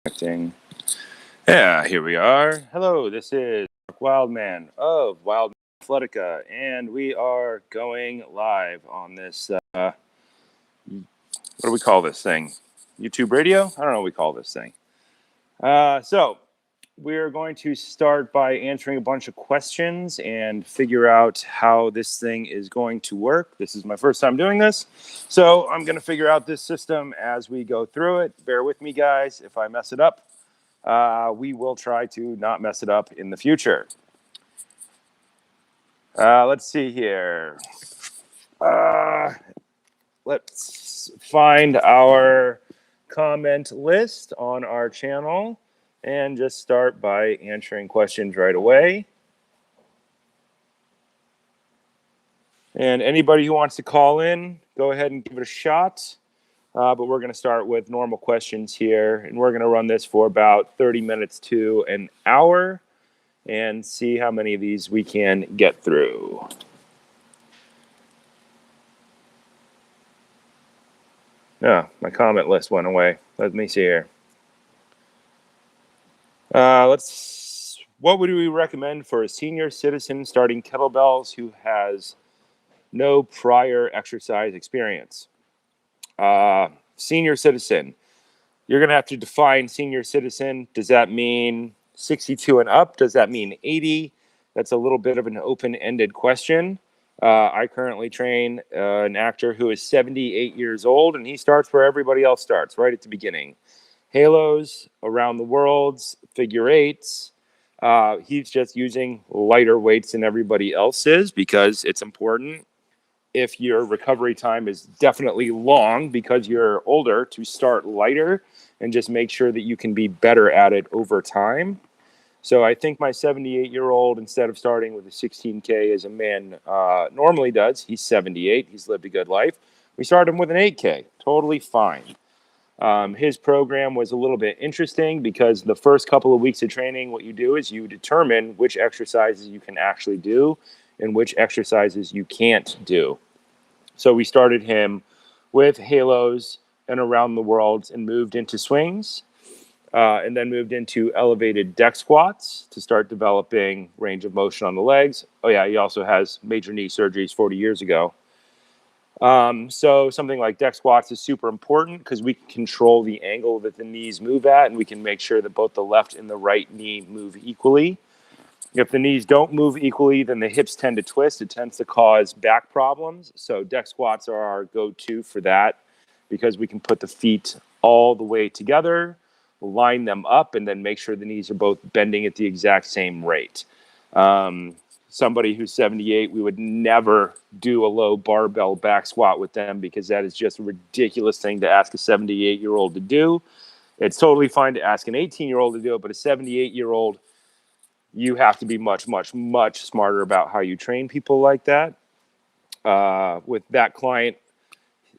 Connecting. Yeah, here we are. Hello, this is Wildman of Wildman Athletica, and we are going live on this. What do we call this thing? YouTube radio? I don't know what we call this thing. So, we're going to start by answering a bunch of questions and figure out how this thing is going to work. This is my first time doing this, so I'm going to figure out this system as we go through it. Bear with me, guys, if I mess it up. We will try to not mess it up in the future. Let's see here. Let's find our comment list on our channel and just start by answering questions right away. And anybody who wants to call in, go ahead and give it a shot. But we're going to start with normal questions here, and we're going to run this for about 30 minutes to an hour and see how many of these we can get through. My comment list went away. Let me see here. What would we recommend for a senior citizen starting kettlebells who has no prior exercise experience? Senior citizen. You're going to have to define senior citizen. Does that mean 62 and up? Does that mean 80? That's a little bit of an open-ended question. I currently train an actor who is 78 years old, and he starts where everybody else starts, right at the beginning. Halos, around the worlds, figure eights. He's just using lighter weights than everybody else is because it's important. If your recovery time is definitely long because you're older, to start lighter and just make sure that you can be better at it over time. So I think my 78-year-old, instead of starting with a 16K as a man normally does, he's 78, he's lived a good life. We started him with an 8K, totally fine. His program was a little bit interesting because the first couple of weeks of training, what you do is you determine which exercises you can actually do and which exercises you can't do. So we started him with halos and around the worlds and moved into swings. And then moved into elevated deck squats to start developing range of motion on the legs. Oh yeah, he also has major knee surgeries 40 years ago. So something like deck squats is super important because we can control the angle that the knees move at, and we can make sure that both the left and the right knee move equally. If the knees don't move equally, then the hips tend to twist. It tends to cause back problems. So deck squats are our go-to for that because we can put the feet all the way together, line them up, and then make sure the knees are both bending at the exact same rate. Somebody who's 78, we would never do a low barbell back squat with them because that is just a ridiculous thing to ask a 78-year-old to do. It's totally fine to ask an 18-year-old to do it, but a 78-year-old, you have to be much, much, much smarter about how you train people like that. With that client,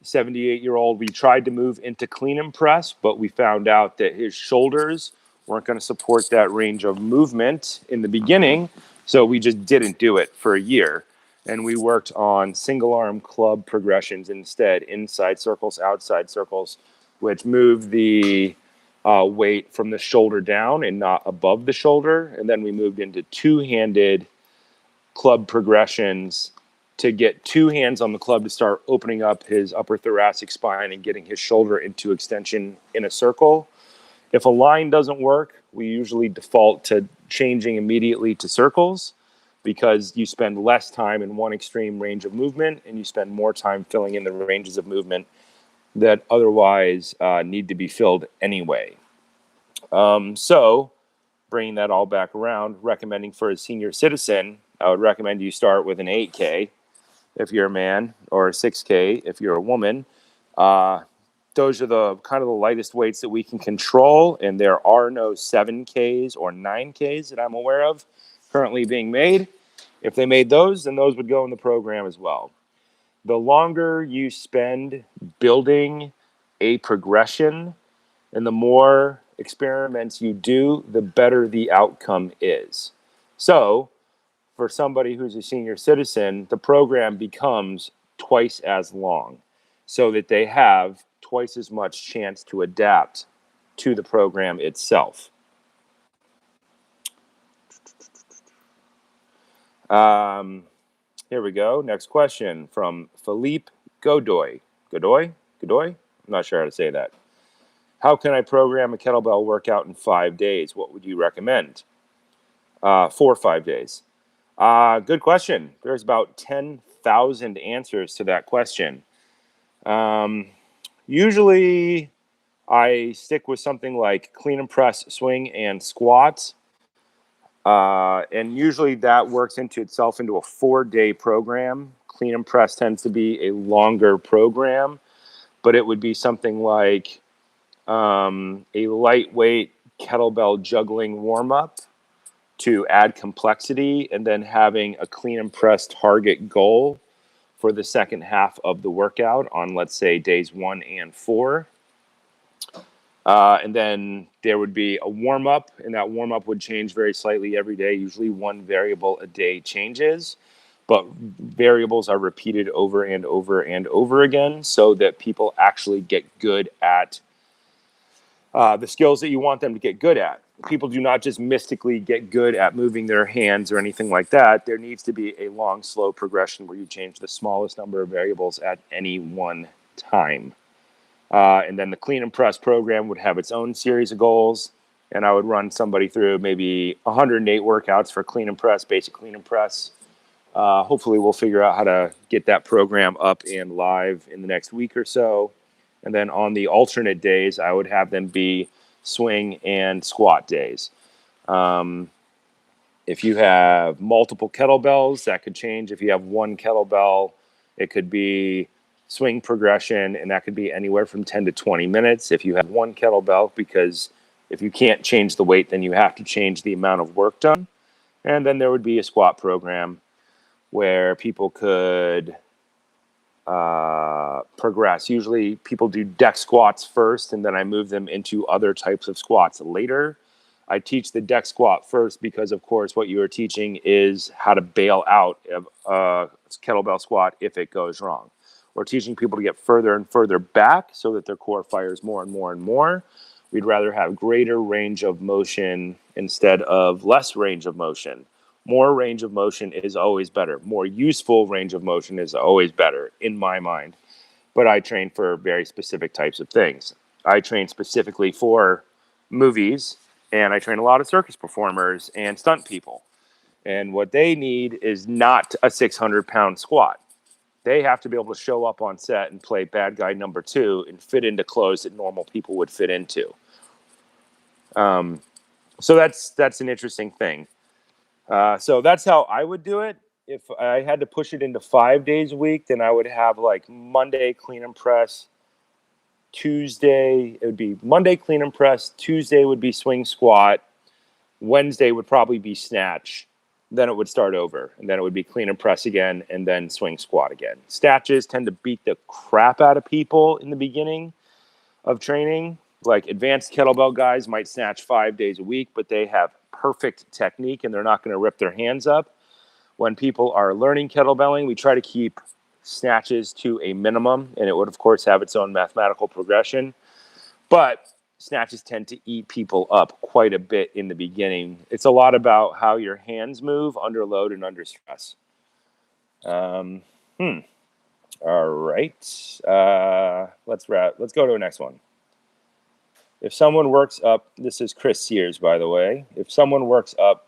78-year-old, we tried to move into clean and press, but we found out that his shoulders weren't going to support that range of movement in the beginning, so we just didn't do it for a year. And we worked on single arm club progressions instead, inside circles, outside circles, which moved the weight from the shoulder down and not above the shoulder. And then we moved into two-handed club progressions to get two hands on the club to start opening up his upper thoracic spine and getting his shoulder into extension in a circle. If a line doesn't work, we usually default to changing immediately to circles because you spend less time in one extreme range of movement and you spend more time filling in the ranges of movement that otherwise need to be filled anyway. So bringing that all back around, recommending for a senior citizen, I would recommend you start with an 8K if you're a man, or a 6K if you're a woman. Those are the kind of the lightest weights that we can control, and there are no 7Ks or 9Ks that I'm aware of currently being made. If they made those, then those would go in the program as well. The longer you spend building a progression and the more experiments you do, the better the outcome is. So for somebody who's a senior citizen, the program becomes twice as long so that they have twice as much chance to adapt to the program itself. Here we go. Next question from Philippe Godoy. Godoy? I'm not sure how to say that. How can I program a kettlebell workout in 5 days? What would you recommend? 4 or 5 days. Good question. There's about 10,000 answers to that question. Usually I stick with something like clean and press, swing, and squats. And usually that works into itself into a 4-day program. Clean and press tends to be a longer program, but it would be something like a lightweight kettlebell juggling warm-up to add complexity, and then having a clean and press target goal for the second half of the workout on, let's say, days 1 and 4. And then there would be a warm-up, and that warm-up would change very slightly every day. Usually one variable a day changes, but variables are repeated over and over and over again so that people actually get good at the skills that you want them to get good at. People do not just mystically get good at moving their hands or anything like that. There needs to be a long, slow progression where you change the smallest number of variables at any one time. And then the clean and press program would have its own series of goals. And I would run somebody through maybe 108 workouts for clean and press, basic clean and press. Hopefully we'll figure out how to get that program up and live in the next week or so. And then on the alternate days, I would have them be swing and squat days. If you have multiple kettlebells, that could change. If you have one kettlebell, it could be swing progression, and that could be anywhere from 10 to 20 minutes. If you have one kettlebell, because if you can't change the weight, then you have to change the amount of work done. And then there would be a squat program where people could progress. Usually people do deck squats first, and then I move them into other types of squats later. I teach the deck squat first because, of course, what you are teaching is how to bail out of a kettlebell squat if it goes wrong. We're teaching people to get further and further back so that their core fires more and more and more. We'd rather have greater range of motion instead of less range of motion. More range of motion is always better. More useful range of motion is always better, in my mind. But I train for very specific types of things. I train specifically for movies, and I train a lot of circus performers and stunt people. And what they need is not a 600-pound squat. They have to be able to show up on set and play bad guy number 2 and fit into clothes that normal people would fit into. So that's an interesting thing. So that's how I would do it. If I had to push it into 5 days a week, then I would have like Monday clean and press, Tuesday, it would be Monday clean and press, Tuesday would be swing squat, Wednesday would probably be snatch, then it would start over, and then it would be clean and press again, and then swing squat again. Snatches tend to beat the crap out of people in the beginning of training. Like advanced kettlebell guys might snatch 5 days a week, but they have perfect technique and they're not going to rip their hands up. When people are learning kettlebelling, we try to keep snatches to a minimum, and it would, of course, have its own mathematical progression. But snatches tend to eat people up quite a bit in the beginning. It's a lot about how your hands move under load and under stress. All right. Let's go to the next one. If someone works up, this is Chris Sears, by the way. If someone works up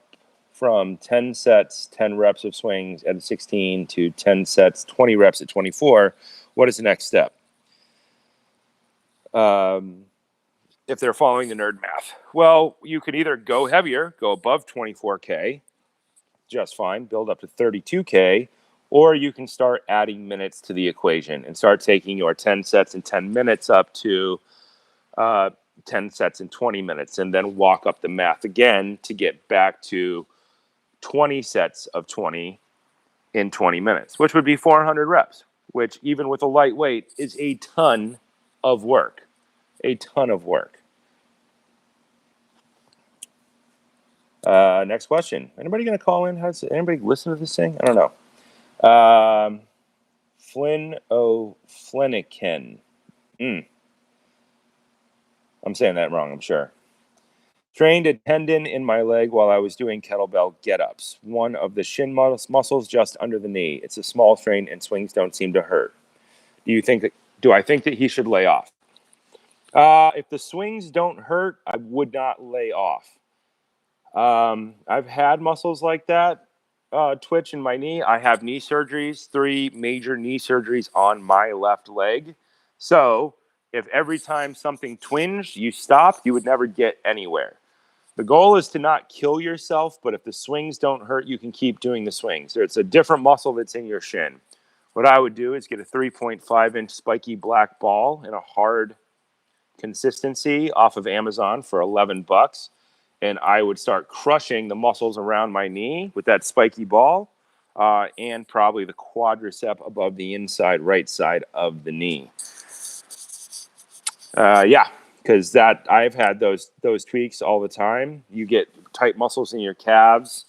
from 10 sets, 10 reps of swings at 16 to 10 sets, 20 reps at 24, what is the next step? If they're following the nerd math. Well, you could either go heavier, go above 24K, just fine, build up to 32K, or you can start adding minutes to the equation and start taking your 10 sets in 10 minutes up to 10 sets in 20 minutes, and then walk up the math again to get back to 20 sets of 20 in 20 minutes, which would be 400 reps, which even with a lightweight is a ton of work. A ton of work. Next question. Anybody going to call in? Anybody listen to this thing? I don't know. Flynn O'Flanagan. I'm saying that wrong, I'm sure. Strained a tendon in my leg while I was doing kettlebell get-ups. One of the shin muscles just under the knee. It's a small strain and swings don't seem to hurt. Do I think that he should lay off? If the swings don't hurt, I would not lay off. I've had muscles like that twitch in my knee. I have knee surgeries, 3 major knee surgeries on my left leg. So if every time something twinged, you stopped, you would never get anywhere. The goal is to not kill yourself, but if the swings don't hurt, you can keep doing the swings. It's a different muscle that's in your shin. What I would do is get a 3.5-inch spiky black ball in a hard consistency off of Amazon for $11, and I would start crushing the muscles around my knee with that spiky ball, and probably the quadricep above the inside right side of the knee. Yeah, because I've had those tweaks all the time. You get tight muscles in your calves,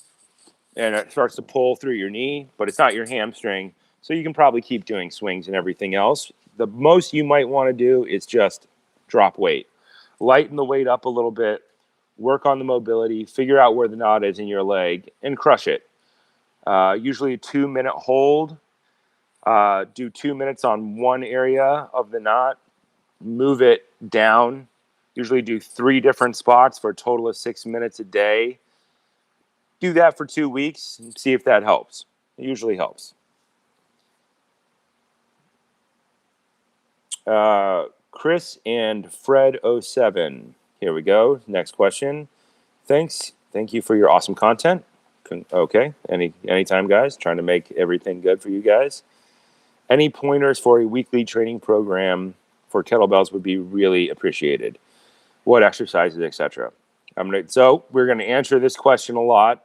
and it starts to pull through your knee, but it's not your hamstring. So you can probably keep doing swings and everything else. The most you might want to do is just drop weight. Lighten the weight up a little bit, work on the mobility, figure out where the knot is in your leg, and crush it. Usually a 2-minute hold. Do 2 minutes on one area of the knot, move it down. Usually do 3 different spots for a total of 6 minutes a day. Do that for 2 weeks and see if that helps. It usually helps. Chris and Fred07. Here we go. Next question. Thank you for your awesome content. Okay. Anytime, guys. Trying to make everything good for you guys. Any pointers for a weekly training program for kettlebells would be really appreciated. What exercises, etc. So we're going to answer this question a lot.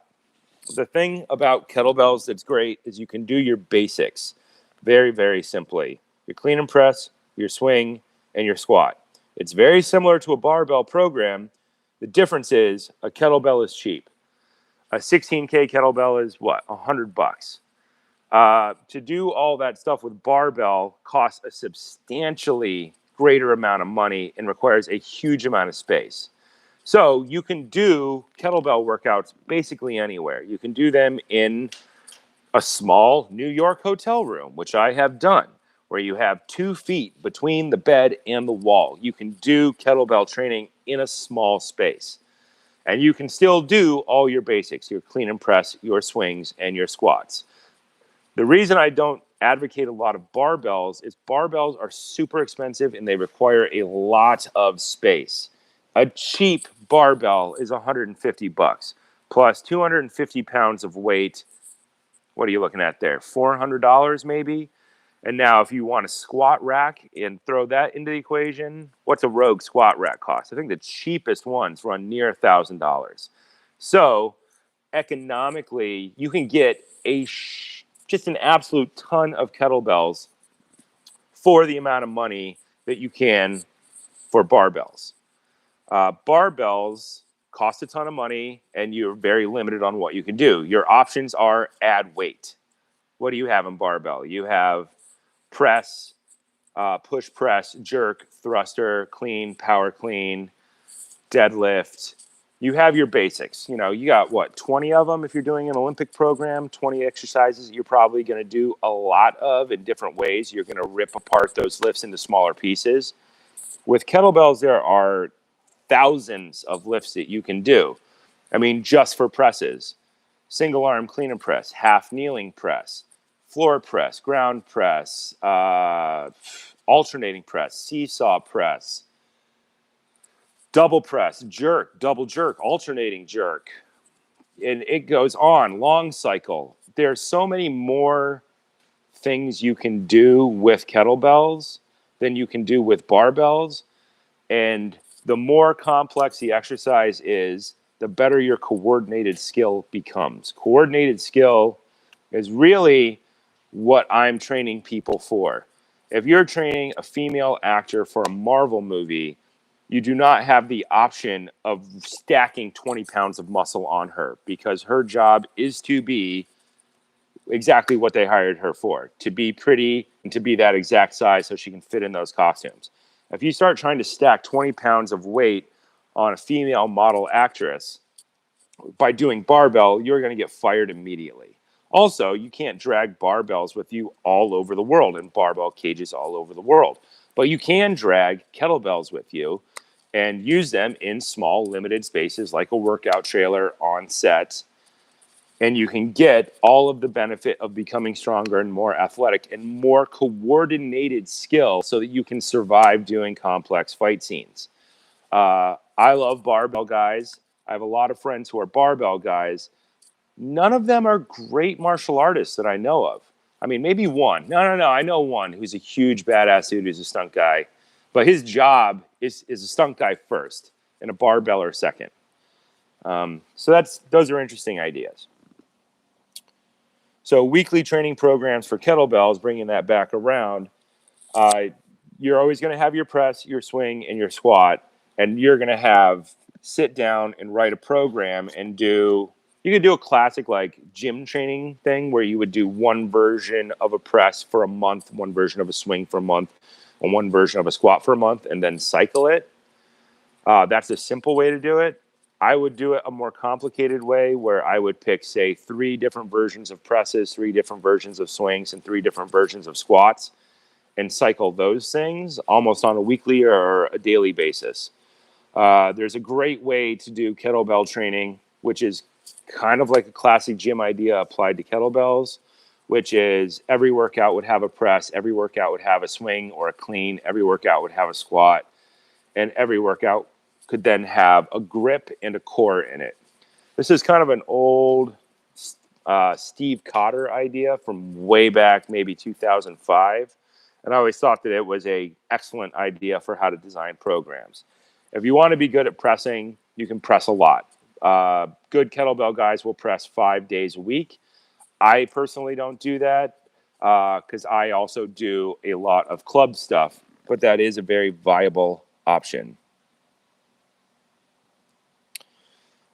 The thing about kettlebells that's great is you can do your basics very, very simply. Your clean and press, your swing, and your squat. It's very similar to a barbell program. The difference is a kettlebell is cheap. A 16K kettlebell is what? $100. To do all that stuff with barbell costs a substantially greater amount of money and requires a huge amount of space. So you can do kettlebell workouts basically anywhere. You can do them in a small New York hotel room, which I have done, where you have 2 feet between the bed and the wall. You can do kettlebell training in a small space. And you can still do all your basics, your clean and press, your swings, and your squats. The reason I don't advocate a lot of barbells is barbells are super expensive and they require a lot of space. A cheap barbell is $150 plus 250 pounds of weight. What are you looking at there? $400 maybe? And now if you want a squat rack and throw that into the equation, what's a Rogue squat rack cost? I think the cheapest ones run near $1,000. So economically, you can get just an absolute ton of kettlebells for the amount of money that you can for barbells. Barbells cost a ton of money, and you're very limited on what you can do. Your options are add weight. What do you have in barbell? You have press, push press, jerk, thruster, clean, power clean, deadlift. You have your basics. You know, you got what, 20 of them if you're doing an Olympic program, 20 exercises you're probably going to do a lot of in different ways. You're going to rip apart those lifts into smaller pieces. With kettlebells, there are thousands of lifts that you can do. I mean, just for presses. Single arm clean and press, half kneeling press, floor press, ground press, alternating press, seesaw press, double press, jerk, double jerk, alternating jerk. And it goes on, long cycle. There's so many more things you can do with kettlebells than you can do with barbells. And the more complex the exercise is, the better your coordinated skill becomes. Coordinated skill is really what I'm training people for. If you're training a female actor for a Marvel movie, you do not have the option of stacking 20 pounds of muscle on her because her job is to be exactly what they hired her for, to be pretty and to be that exact size so she can fit in those costumes. If you start trying to stack 20 pounds of weight on a female model actress by doing barbell, you're going to get fired immediately. Also, you can't drag barbells with you all over the world and barbell cages all over the world. But you can drag kettlebells with you and use them in small, limited spaces like a workout trailer on set. And you can get all of the benefit of becoming stronger and more athletic and more coordinated skill so that you can survive doing complex fight scenes. I love barbell guys. I have a lot of friends who are barbell guys. None of them are great martial artists that I know of. I mean, maybe one. No. I know one who's a huge badass dude who's a stunt guy. But his job is a stunt guy first and a barbeller second. So those are interesting ideas. So weekly training programs for kettlebells, bringing that back around, you're always going to have your press, your swing, and your squat, and you're going to have sit down and write a program and you could do a classic like gym training thing where you would do one version of a press for a month, one version of a swing for a month, and one version of a squat for a month, and then cycle it. That's a simple way to do it. I would do it a more complicated way where I would pick, say, 3 different versions of presses, 3 different versions of swings, and 3 different versions of squats and cycle those things almost on a weekly or a daily basis. There's a great way to do kettlebell training, which is kind of like a classic gym idea applied to kettlebells, which is every workout would have a press, every workout would have a swing or a clean, every workout would have a squat, and every workout could then have a grip and a core in it. This is kind of an old Steve Cotter idea from way back, maybe 2005. And I always thought that it was an excellent idea for how to design programs. If you want to be good at pressing, you can press a lot. Good kettlebell guys will press 5 days a week. I personally don't do that because I also do a lot of club stuff, but that is a very viable option.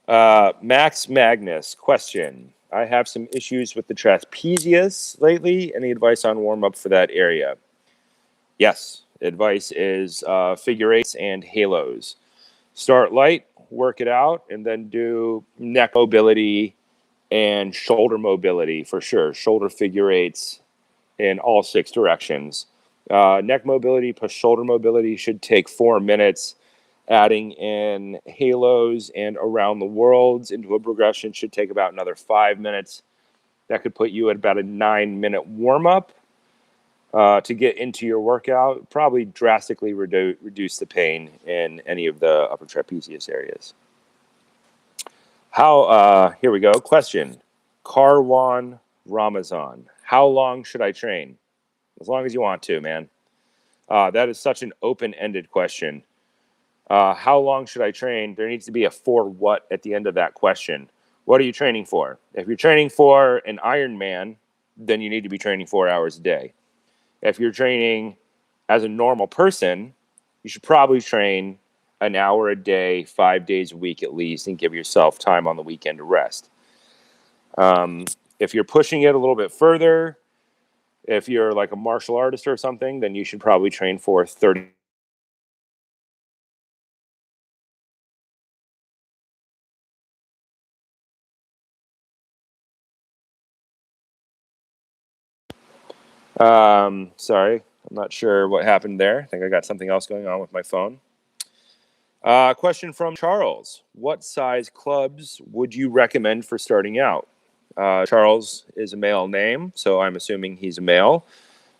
Max Magnus, question. I have some issues with the trapezius lately. Any advice on warm-up for that area? Yes, advice is figure eights and halos. Start light, work it out, and then do neck mobility and shoulder mobility for sure. Shoulder figure eights in all 6 directions. Neck mobility plus shoulder mobility should take 4 minutes. Adding in halos and around the worlds into a progression should take about another 5 minutes. That could put you at about a 9-minute warm-up to get into your workout. Probably drastically reduce the pain in any of the upper trapezius areas. Here we go. Question. Karwan Ramazan. How long should I train? As long as you want to, man. That is such an open-ended question. How long should I train? There needs to be a for what at the end of that question. What are you training for? If you're training for an Ironman, then you need to be training 4 hours a day. If you're training as a normal person, you should probably train an hour a day, 5 days a week at least, and give yourself time on the weekend to rest. If you're pushing it a little bit further, if you're like a martial artist or something, then you should probably train for 30. Sorry, I'm not sure what happened there. I think I got something else going on with my phone. Question from Charles. What size clubs would you recommend for starting out? Charles is a male name, so I'm assuming he's a male.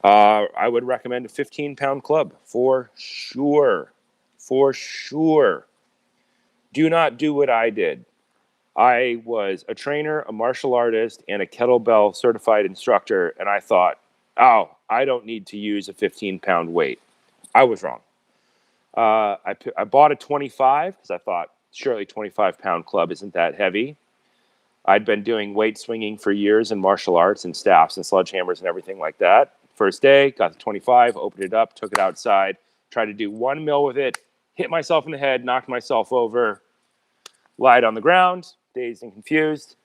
I would recommend a 15-pound club for sure. For sure. Do not do what I did. I was a trainer, a martial artist, and a kettlebell certified instructor, and I thought, oh, I don't need to use a 15-pound weight. I was wrong. I bought a 25 because I thought surely 25-pound club isn't that heavy. I'd been doing weight swinging for years in martial arts and staffs and sledgehammers and everything like that. First day, got the 25, opened it up, took it outside, tried to do 1 mil with it, hit myself in the head, knocked myself over, lied on the ground, dazed and confused,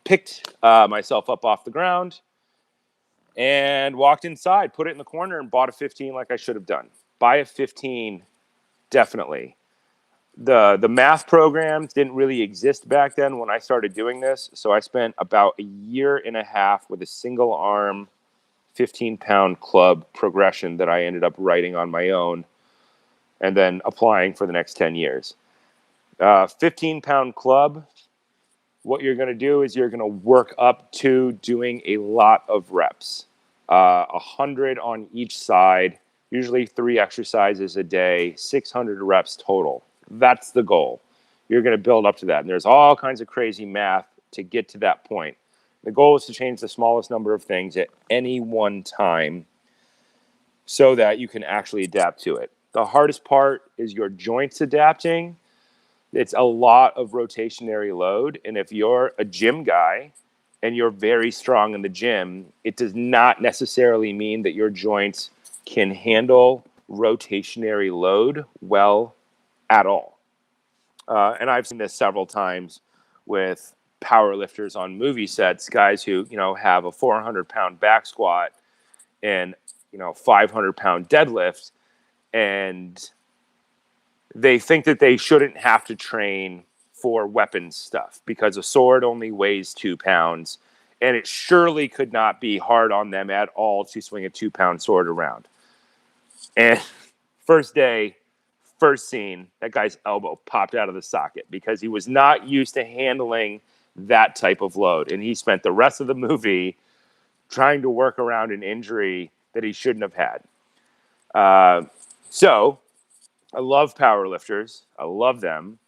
picked myself up off the ground, and walked inside, put it in the corner, and bought a 15 like I should have done. buy a 15, definitely. The math programs didn't really exist back then when I started doing this, so I spent about a year and a half with a single arm 15-pound club progression that I ended up writing on my own and then applying for the next 10 years. 15-pound club, what you're going to do is you're going to work up to doing a lot of reps. 100 on each side, usually 3 exercises a day, 600 reps total. That's the goal. You're going to build up to that. And there's all kinds of crazy math to get to that point. The goal is to change the smallest number of things at any one time so that you can actually adapt to it. The hardest part is your joints adapting. It's a lot of rotationary load. And if you're a gym guy and you're very strong in the gym, it does not necessarily mean that your joints can handle rotationary load well at all. And I've seen this several times with power lifters on movie sets, guys who, have a 400-pound back squat and, 500-pound deadlift, and they think that they shouldn't have to train for weapons stuff because a sword only weighs 2 pounds, and it surely could not be hard on them at all to swing a 2-pound sword around. And first day, first scene, that guy's elbow popped out of the socket because he was not used to handling that type of load. And he spent the rest of the movie trying to work around an injury that he shouldn't have had. So I love powerlifters. I love them.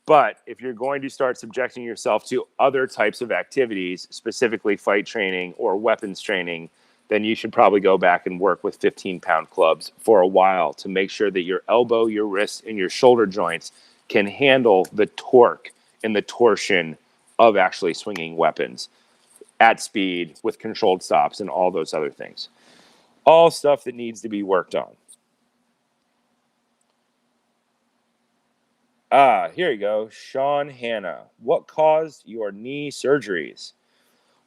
But if you're going to start subjecting yourself to other types of activities, specifically fight training or weapons training, then you should probably go back and work with 15-pound clubs for a while to make sure that your elbow, your wrist, and your shoulder joints can handle the torque and the torsion of actually swinging weapons at speed with controlled stops and all those other things. All stuff that needs to be worked on. Here you go. Sean Hanna. What caused your knee surgeries?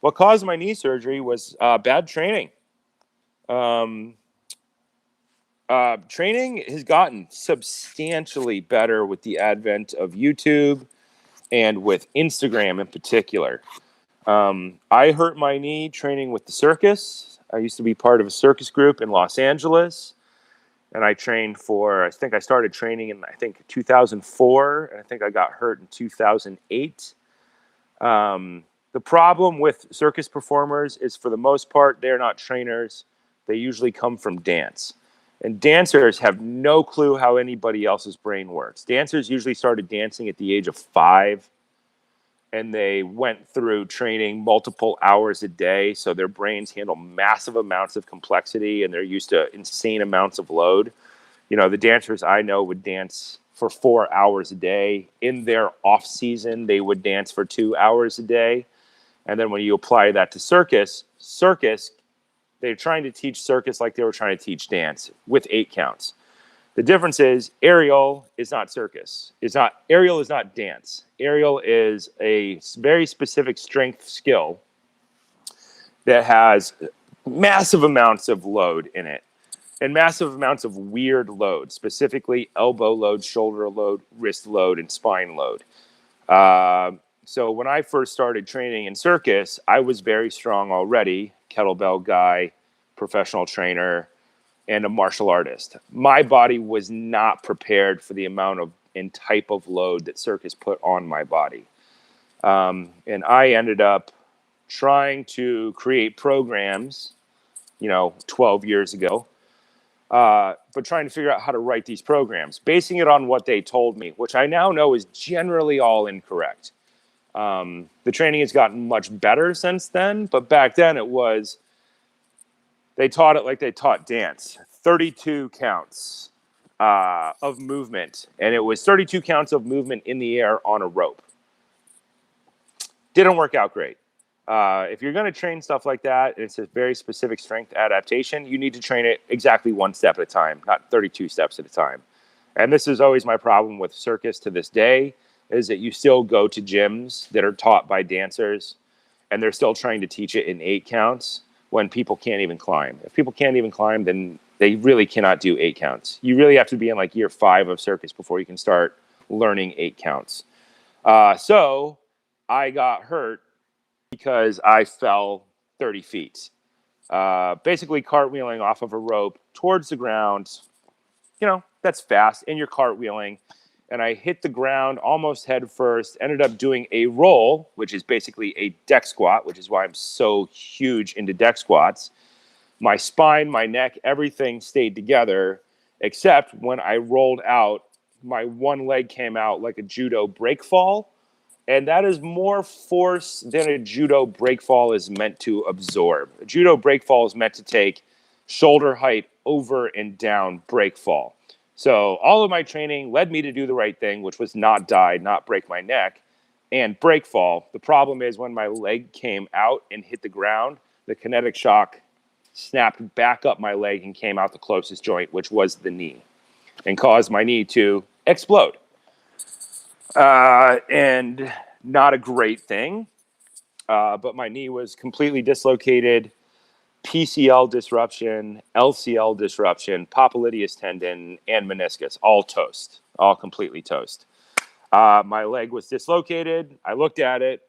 What caused my knee surgery was bad training. Training has gotten substantially better with the advent of YouTube and with Instagram in particular. I hurt my knee training with the circus. I used to be part of a circus group in Los Angeles. And I trained I think I started training in, 2004. And I think I got hurt in 2008. The problem with circus performers is, for the most part, they're not trainers. They usually come from dance. And dancers have no clue how anybody else's brain works. Dancers usually started dancing at the age of 5. And they went through training multiple hours a day, so their brains handle massive amounts of complexity, and they're used to insane amounts of load. The dancers I know would dance for 4 hours a day. In their off season, they would dance for 2 hours a day. And then when you apply that to circus, they're trying to teach circus like they were trying to teach dance with 8 counts. The difference is aerial is not circus. Aerial is not dance. Aerial is a very specific strength skill that has massive amounts of load in it and massive amounts of weird load, specifically elbow load, shoulder load, wrist load, and spine load. So when I first started training in circus, I was very strong already, kettlebell guy, professional trainer, and a martial artist. My body was not prepared for the amount of and type of load that circus put on my body. And I ended up trying to create programs, 12 years ago, but trying to figure out how to write these programs, basing it on what they told me, which I now know is generally all incorrect. The training has gotten much better since then, but back then they taught it like they taught dance. 32 counts of movement. And it was 32 counts of movement in the air on a rope. Didn't work out great. If you're going to train stuff like that, it's a very specific strength adaptation. You need to train it exactly 1 step at a time, not 32 steps at a time. And this is always my problem with circus to this day, is that you still go to gyms that are taught by dancers, and they're still trying to teach it in 8 counts when people can't even climb. If people can't even climb, then They really cannot do 8 counts. You really have to be in like year 5 of circus before you can start learning 8 counts. So I got hurt because I fell 30 feet. Basically cartwheeling off of a rope towards the ground. That's fast, and you're cartwheeling. And I hit the ground almost head first, ended up doing a roll, which is basically a deck squat, which is why I'm so huge into deck squats. My spine, my neck, everything stayed together, except when I rolled out, my one leg came out like a judo break fall. And that is more force than a judo break fall is meant to absorb. A judo break fall is meant to take shoulder height over and down break fall. So all of my training led me to do the right thing, which was not die, not break my neck, and break fall. The problem is when my leg came out and hit the ground, the kinetic shock snapped back up my leg and came out the closest joint, which was the knee, and caused my knee to explode. And not a great thing, but my knee was completely dislocated, PCL disruption, LCL disruption, popliteus tendon, and meniscus, all toast, all completely toast. My leg was dislocated. I looked at it.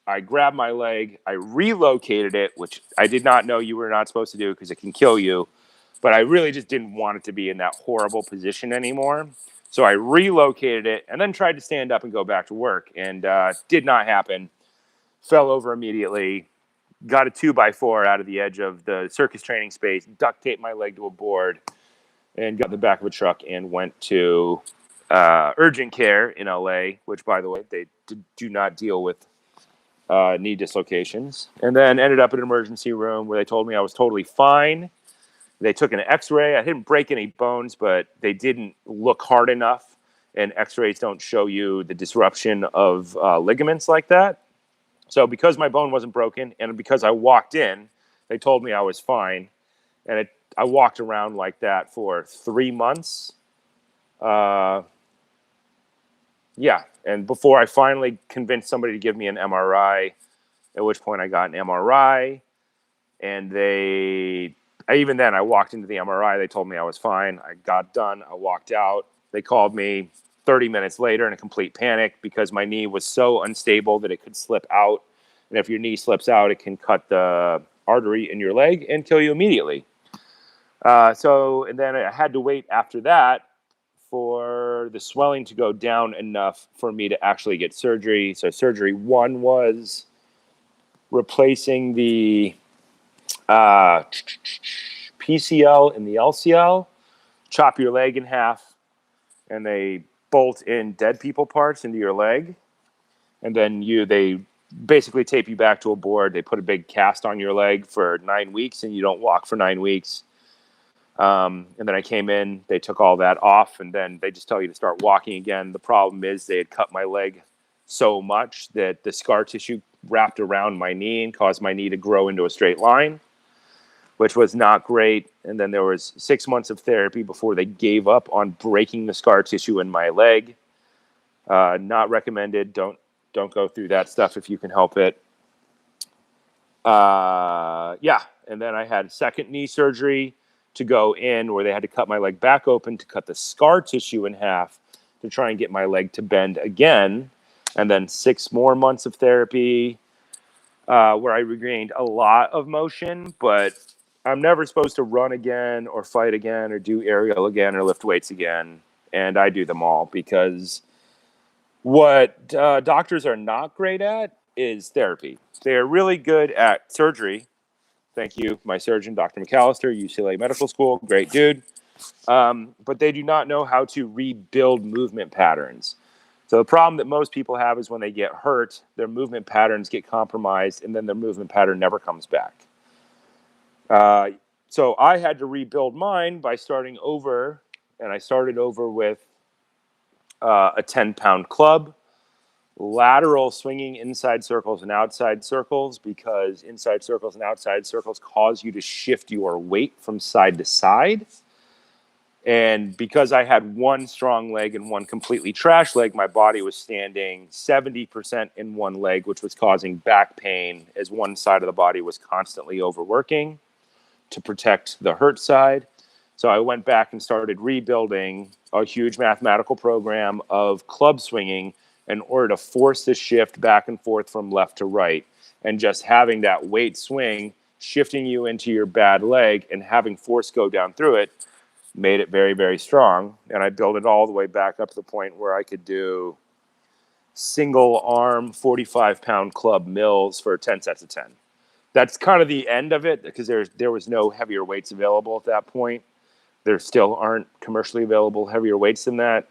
I grabbed my leg. I relocated it, which I did not know you were not supposed to do because it can kill you. But I really just didn't want it to be in that horrible position anymore. So I relocated it and then tried to stand up and go back to work. And did not happen. Fell over immediately. Got a 2x4 out of the edge of the circus training space, duct taped my leg to a board, and got in the back of a truck and went to urgent care in LA, which, by the way, they do not deal with knee dislocations. And then ended up in an emergency room where they told me I was totally fine. They took an x-ray. I didn't break any bones, but they didn't look hard enough. And x-rays don't show you the disruption of ligaments like that. So because my bone wasn't broken and because I walked in, they told me I was fine. And I walked around like that for 3 months. Yeah. And before I finally convinced somebody to give me an MRI, at which point I got an MRI. And even then, I walked into the MRI. They told me I was fine. I got done. I walked out. They called me 30 minutes later in a complete panic because my knee was so unstable that it could slip out. And if your knee slips out, it can cut the artery in your leg and kill you immediately. And then I had to wait after that for the swelling to go down enough for me to actually get surgery. So surgery 1 was replacing the PCL and the LCL, chop your leg in half, and they bolt in dead people parts into your leg. And then they basically tape you back to a board. They put a big cast on your leg for 9 weeks, and you don't walk for 9 weeks. And then I came in, they took all that off, and then they just tell you to start walking again. The problem is they had cut my leg so much that the scar tissue wrapped around my knee and caused my knee to grow into a straight line, which was not great. And then there was 6 months of therapy before they gave up on breaking the scar tissue in my leg. Not recommended. Don't go through that stuff if you can help it. Yeah. And then I had second knee surgery to go in where they had to cut my leg back open to cut the scar tissue in half to try and get my leg to bend again. And then 6 more months of therapy where I regained a lot of motion, but I'm never supposed to run again or fight again or do aerial again or lift weights again. And I do them all because what doctors are not great at is therapy. They're really good at surgery. Thank you, my surgeon, Dr. McAllister, UCLA Medical School. Great dude. But they do not know how to rebuild movement patterns. So the problem that most people have is when they get hurt, their movement patterns get compromised, and then their movement pattern never comes back. So I had to rebuild mine by starting over, and I started over with a 10-pound club, lateral swinging inside circles and outside circles, because inside circles and outside circles cause you to shift your weight from side to side. And because I had one strong leg and one completely trash leg, my body was standing 70% in one leg, which was causing back pain as one side of the body was constantly overworking to protect the hurt side. So I went back and started rebuilding a huge mathematical program of club swinging in order to force the shift back and forth from left to right. And just having that weight swing, shifting you into your bad leg and having force go down through it made it very, very strong. And I built it all the way back up to the point where I could do single arm 45-pound club mills for 10 sets of 10. That's kind of the end of it because there was no heavier weights available at that point. There still aren't commercially available heavier weights than that.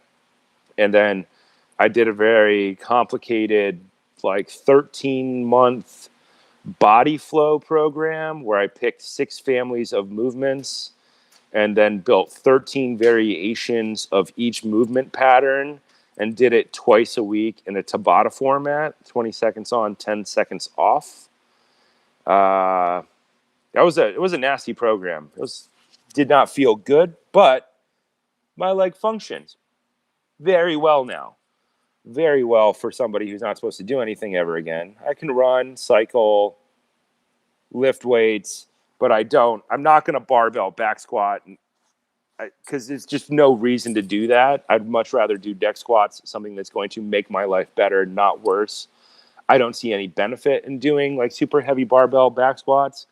And then I did a very complicated, like 13-month body flow program where I picked 6 families of movements and then built 13 variations of each movement pattern and did it twice a week in a Tabata format, 20 seconds on, 10 seconds off. It was a nasty program. Did not feel good, but my leg functions very well now. Very well for somebody who's not supposed to do anything ever again. I can run, cycle, lift weights, but I'm not going to barbell back squat because there's just no reason to do that. I'd much rather do deck squats, something that's going to make my life better, not worse. I don't see any benefit in doing like super heavy barbell back squats.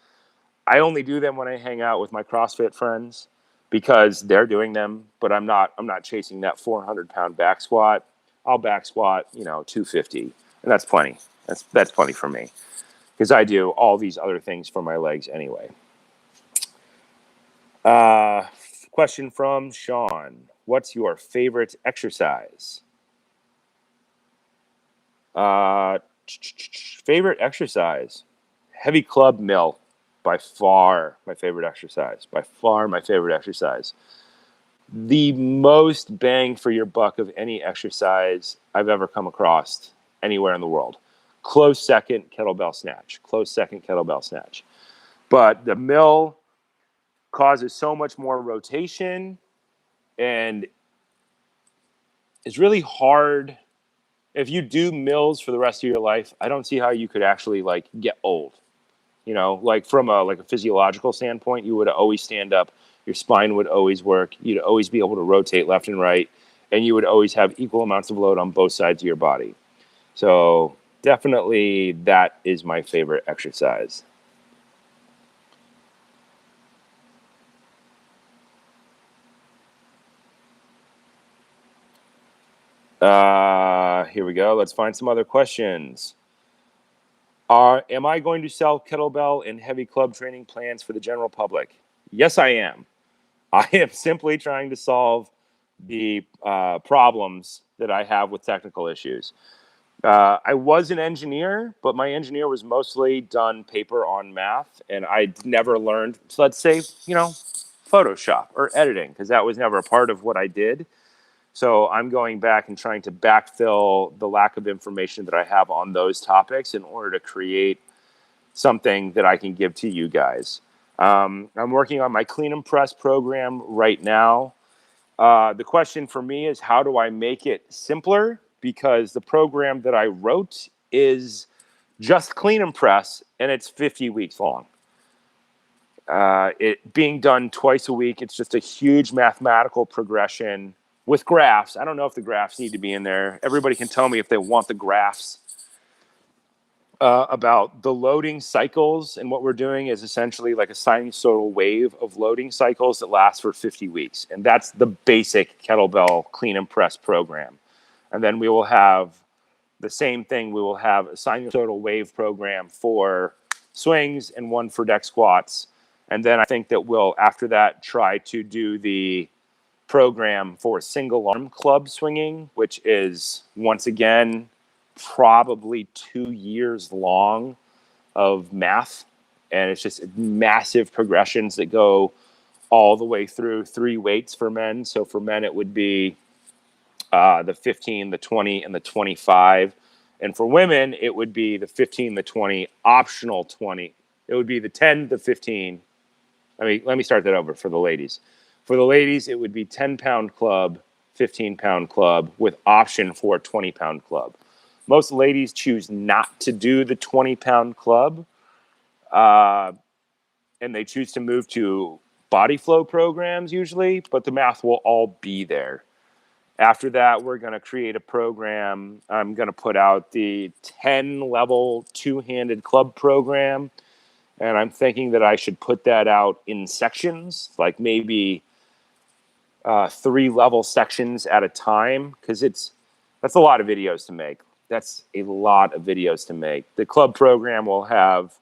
I only do them when I hang out with my CrossFit friends because they're doing them, but I'm not chasing that 400-pound back squat. I'll back squat, 250, and that's plenty. That's plenty for me because I do all these other things for my legs anyway. Question from Sean. What's your favorite exercise? Favorite exercise? Heavy club mill. By far my favorite exercise. The most bang for your buck of any exercise I've ever come across anywhere in the world. Close second, kettlebell snatch. But the mill causes so much more rotation and it's really hard. If you do mills for the rest of your life, I don't see how you could actually like get old. Like from a physiological standpoint, you would always stand up, your spine would always work, you'd always be able to rotate left and right, and you would always have equal amounts of load on both sides of your body. So definitely that is my favorite exercise. Here we go. Let's find some other questions. Am I going to sell kettlebell and heavy club training plans for the general public? Yes, I am. I am simply trying to solve the problems that I have with technical issues. I was an engineer, but my engineer was mostly done paper on math, and I never learned, so let's say, Photoshop or editing, because that was never a part of what I did. So I'm going back and trying to backfill the lack of information that I have on those topics in order to create something that I can give to you guys. I'm working on my clean and press program right now. The question for me is, how do I make it simpler? Because the program that I wrote is just clean and press, and it's 50 weeks long. It being done twice a week, it's just a huge mathematical progression with graphs. I don't know if the graphs need to be in there. Everybody can tell me if they want the graphs about the loading cycles. And what we're doing is essentially like a sinusoidal wave of loading cycles that lasts for 50 weeks. And that's the basic kettlebell clean and press program. And then we will have the same thing. We will have a sinusoidal wave program for swings and one for deck squats. And then I think that we'll, after that, try to do the program for single arm club swinging, which is once again probably 2 years long of math, and it's just massive progressions that go all the way through 3 weights for men. So for men it would be the 15, the 20, and the 25, and for women it would be the 15, the 20, optional 20. It would be the 10, the 15. Let me start that over for the ladies. For the ladies, it would be 10-pound club, 15-pound club, with option for a 20-pound club. Most ladies choose not to do the 20-pound club, and they choose to move to body flow programs usually, but the math will all be there. After that, we're going to create a program. I'm going to put out the 10-level two-handed club program, and I'm thinking that I should put that out in sections, like maybe 3-level sections at a time, because that's a lot of videos to make. That's a lot of videos to make. The club program will have,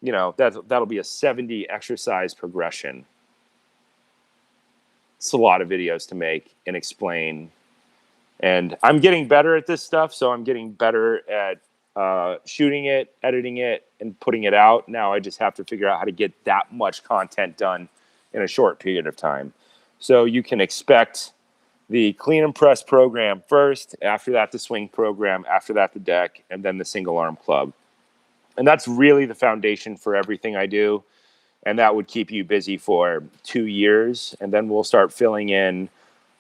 that'll be a 70 exercise progression. It's a lot of videos to make and explain. And I'm getting better at this stuff, so I'm getting better at shooting it, editing it, and putting it out. Now I just have to figure out how to get that much content done in a short period of time. So you can expect the clean and press program first, after that the swing program, after that the deck, and then the single arm club. And that's really the foundation for everything I do. And that would keep you busy for 2 years. And then we'll start filling in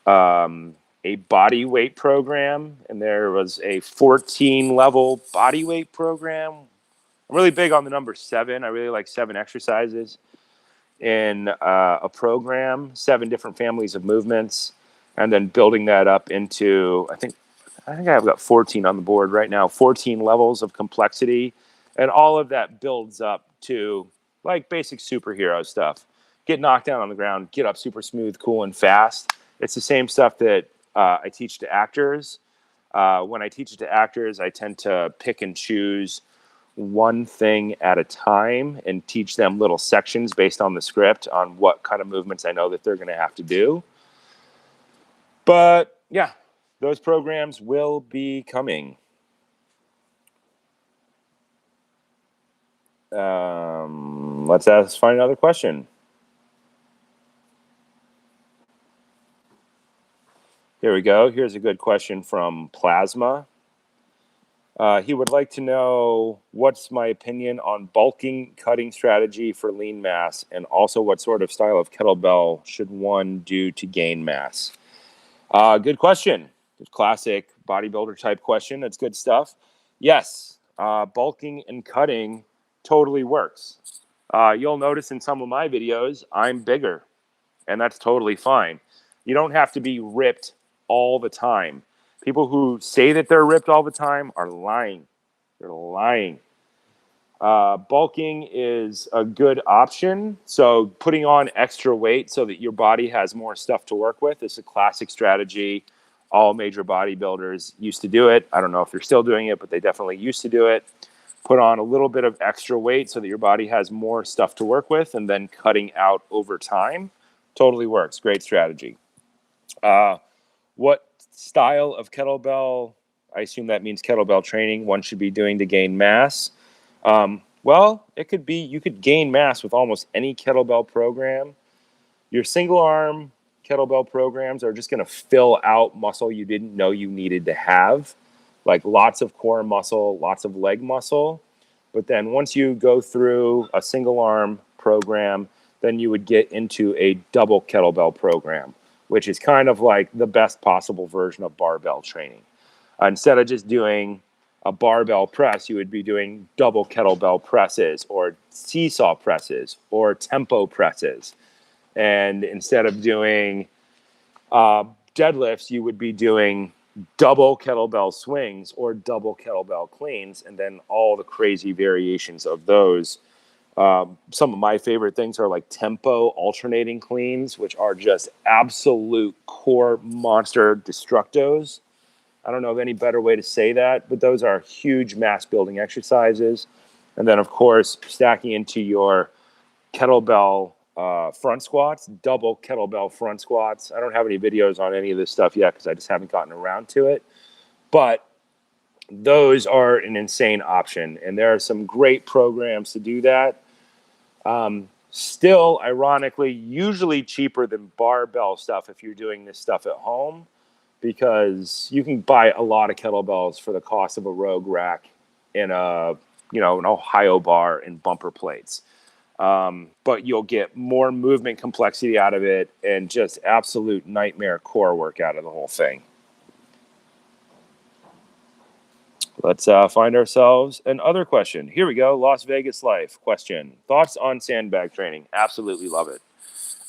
a body weight program. And there was a 14-level body weight program. I'm really big on the number 7. I really like 7 exercises in a program, 7 different families of movements, and then building that up into, I think I've got 14 on the board right now, 14 levels of complexity. And all of that builds up to like basic superhero stuff. Get knocked down on the ground, get up super smooth, cool, and fast. It's the same stuff that I teach to actors. When I teach it to actors, I tend to pick and choose one thing at a time and teach them little sections based on the script on what kind of movements I know that they're going to have to do. But yeah, those programs will be coming. Let's find another question. Here we go. Here's a good question from Plasma. He would like to know what's my opinion on bulking cutting strategy for lean mass, and also what sort of style of kettlebell should one do to gain mass? Good question. Classic bodybuilder type question. That's good stuff. Yes, bulking and cutting totally works. You'll notice in some of my videos, I'm bigger, and that's totally fine. You don't have to be ripped all the time. People who say that they're ripped all the time are lying. They're lying. Bulking is a good option. So putting on extra weight so that your body has more stuff to work with is a classic strategy. All major bodybuilders used to do it. I don't know if they're still doing it, but they definitely used to do it. Put on a little bit of extra weight so that your body has more stuff to work with, and then cutting out over time. Totally works. Great strategy. What style of kettlebell, I assume that means kettlebell training, one should be doing to gain mass? Well, it could be, you could gain mass with almost any kettlebell program. Your single arm kettlebell programs are just going to fill out muscle you didn't know you needed to have, like lots of core muscle, lots of leg muscle. But then once you go through a single arm program, then you would get into a double kettlebell program, which is kind of like the best possible version of barbell training. Instead of just doing a barbell press, you would be doing double kettlebell presses or seesaw presses or tempo presses. And instead of doing deadlifts, you would be doing double kettlebell swings or double kettlebell cleans, and then all the crazy variations of those. Some of my favorite things are like tempo alternating cleans, which are just absolute core monster destructos. I don't know of any better way to say that, but those are huge mass building exercises. And then, of course, stacking into your kettlebell front squats, double kettlebell front squats. I don't have any videos on any of this stuff yet because I just haven't gotten around to it. But those are an insane option. And there are some great programs to do that. Still, ironically, usually cheaper than barbell stuff if you're doing this stuff at home, because you can buy a lot of kettlebells for the cost of a Rogue rack in an Ohio bar and bumper plates. But you'll get more movement complexity out of it and just absolute nightmare core work out of the whole thing. Let's find ourselves another question. Here we go. Las Vegas Life question. Thoughts on sandbag training? Absolutely love it.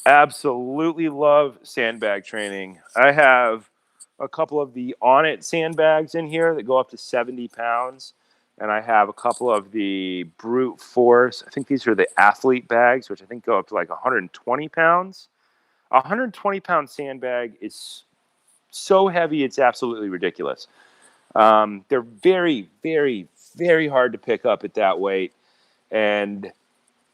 Absolutely love sandbag training. I have a couple of the On It sandbags in here that go up to 70 pounds. And I have a couple of the Brute Force. I think these are the athlete bags, which I think go up to like 120 pounds. A 120-pound sandbag is so heavy, it's absolutely ridiculous. They're very, very, very hard to pick up at that weight. And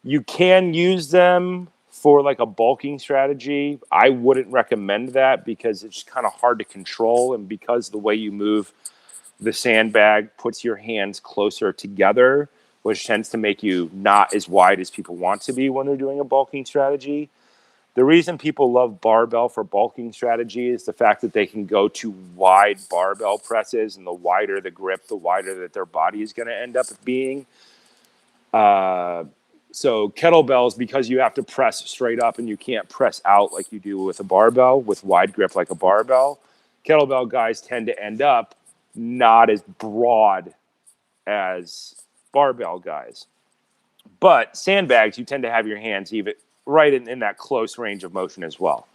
you can use them for like a bulking strategy. I wouldn't recommend that because it's kind of hard to control. And because the way you move the sandbag puts your hands closer together, which tends to make you not as wide as people want to be when they're doing a bulking strategy. The reason people love barbell for bulking strategy is the fact that they can go to wide barbell presses, and the wider the grip, the wider that their body is going to end up being. So kettlebells, because you have to press straight up and you can't press out like you do with a barbell, with wide grip like a barbell, kettlebell guys tend to end up not as broad as barbell guys. But sandbags, you tend to have your hands even right in that close range of motion as well.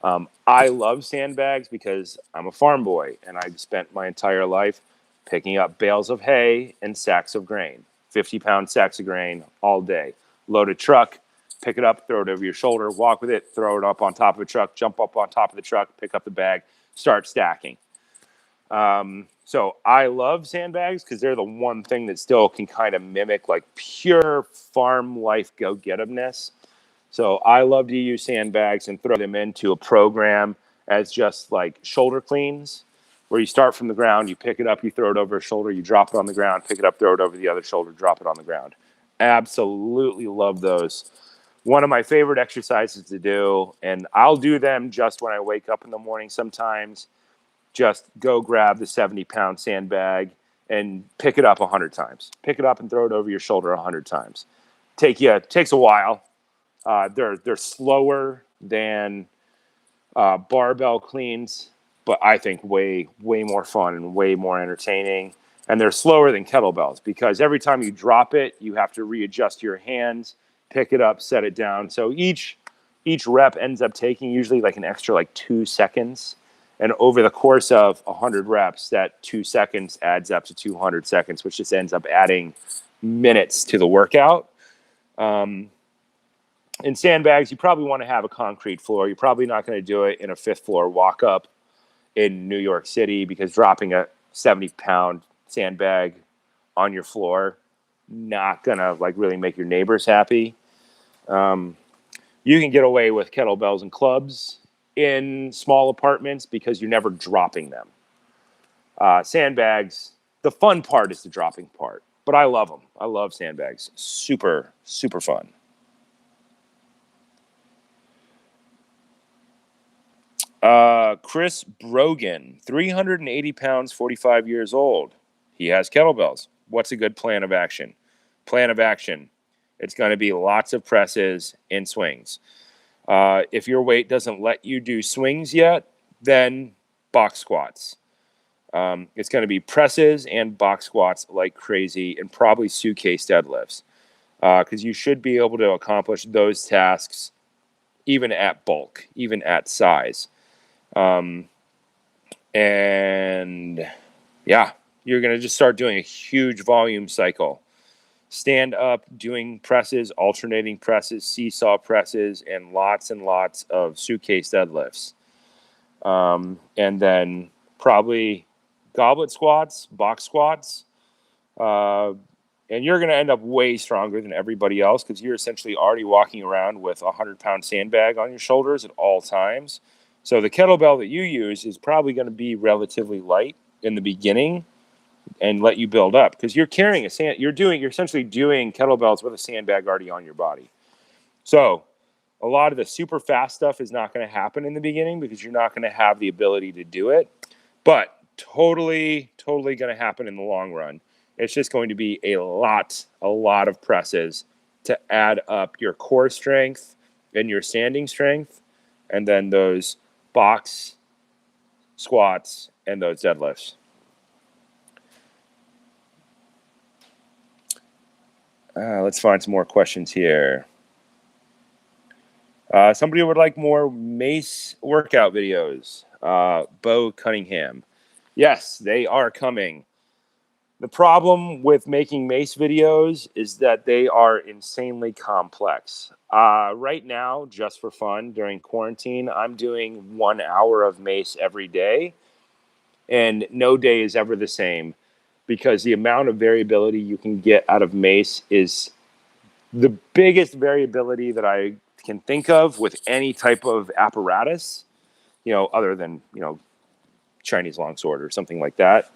I love sandbags because I'm a farm boy and I've spent my entire life picking up bales of hay and sacks of grain, 50-pound sacks of grain all day. Load a truck, pick it up, throw it over your shoulder, walk with it, throw it up on top of a truck, jump up on top of the truck, pick up the bag, start stacking. So I love sandbags because they're the one thing that still can kind of mimic like pure farm life go-get-emness. So I love to use sandbags and throw them into a program as just like shoulder cleans, where you start from the ground, you pick it up, you throw it over a shoulder, you drop it on the ground, pick it up, throw it over the other shoulder, drop it on the ground. Absolutely love those. One of my favorite exercises to do, and I'll do them just when I wake up in the morning sometimes. Just go grab the 70-pound sandbag and pick it up 100 times. Pick it up and throw it over your shoulder 100 times. Takes a while. They're slower than barbell cleans, but I think way more fun and way more entertaining. And they're slower than kettlebells because every time you drop it, you have to readjust your hands, pick it up, set it down. So each rep ends up taking usually like an extra like 2 seconds. And over the course of 100 reps, that 2 seconds adds up to 200 seconds, which just ends up adding minutes to the workout. In sandbags, you probably want to have a concrete floor. You're probably not going to do it in a fifth floor walk up in New York City because dropping a 70-pound sandbag on your floor not going to like really make your neighbors happy. You can get away with kettlebells and clubs in small apartments because you're never dropping them. Sandbags, the fun part is the dropping part, but I love them. I love sandbags. Super, super fun. Chris Brogan, 380 pounds, 45 years old. He has kettlebells. What's a good plan of action? Plan of action. It's going to be lots of presses and swings. If your weight doesn't let you do swings yet, then box squats. It's going to be presses and box squats like crazy and probably suitcase deadlifts because you should be able to accomplish those tasks even at bulk, even at size. And yeah, you're going to just start doing a huge volume cycle. Stand up, doing presses, alternating presses, seesaw presses, and lots of suitcase deadlifts. And then probably goblet squats, box squats. And you're going to end up way stronger than everybody else because you're essentially already walking around with a 100-pound sandbag on your shoulders at all times. So the kettlebell that you use is probably going to be relatively light in the beginning and let you build up because you're carrying you're essentially doing kettlebells with a sandbag already on your body. So a lot of the super fast stuff is not going to happen in the beginning because you're not going to have the ability to do it, but totally going to happen in the long run. It's just going to be a lot of presses to add up your core strength and your standing strength, and then those box squats and those deadlifts. Let's find some more questions here. Somebody would like more mace workout videos. Bo Cunningham. Yes, they are coming. The problem with making mace videos is that they are insanely complex. Right now, just for fun, during quarantine, I'm doing 1 hour of mace every day, and no day is ever the same because the amount of variability you can get out of mace is the biggest variability that I can think of with any type of apparatus, other than, Chinese longsword or something like that.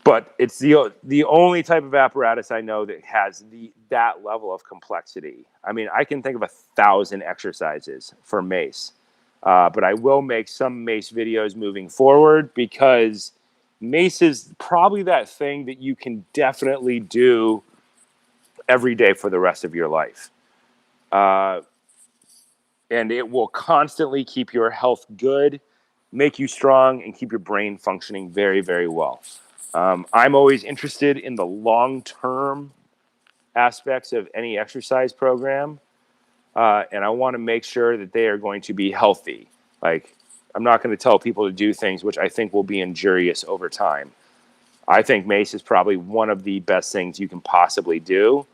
But it's the only type of apparatus I know that has that level of complexity. I mean, I can think of 1,000 exercises for mace, but I will make some mace videos moving forward because mace is probably that thing that you can definitely do every day for the rest of your life. And it will constantly keep your health good, make you strong, and keep your brain functioning very, very well. I'm always interested in the long-term aspects of any exercise program, and I want to make sure that they are going to be healthy. Like, I'm not going to tell people to do things which I think will be injurious over time. I think mace is probably one of the best things you can possibly do.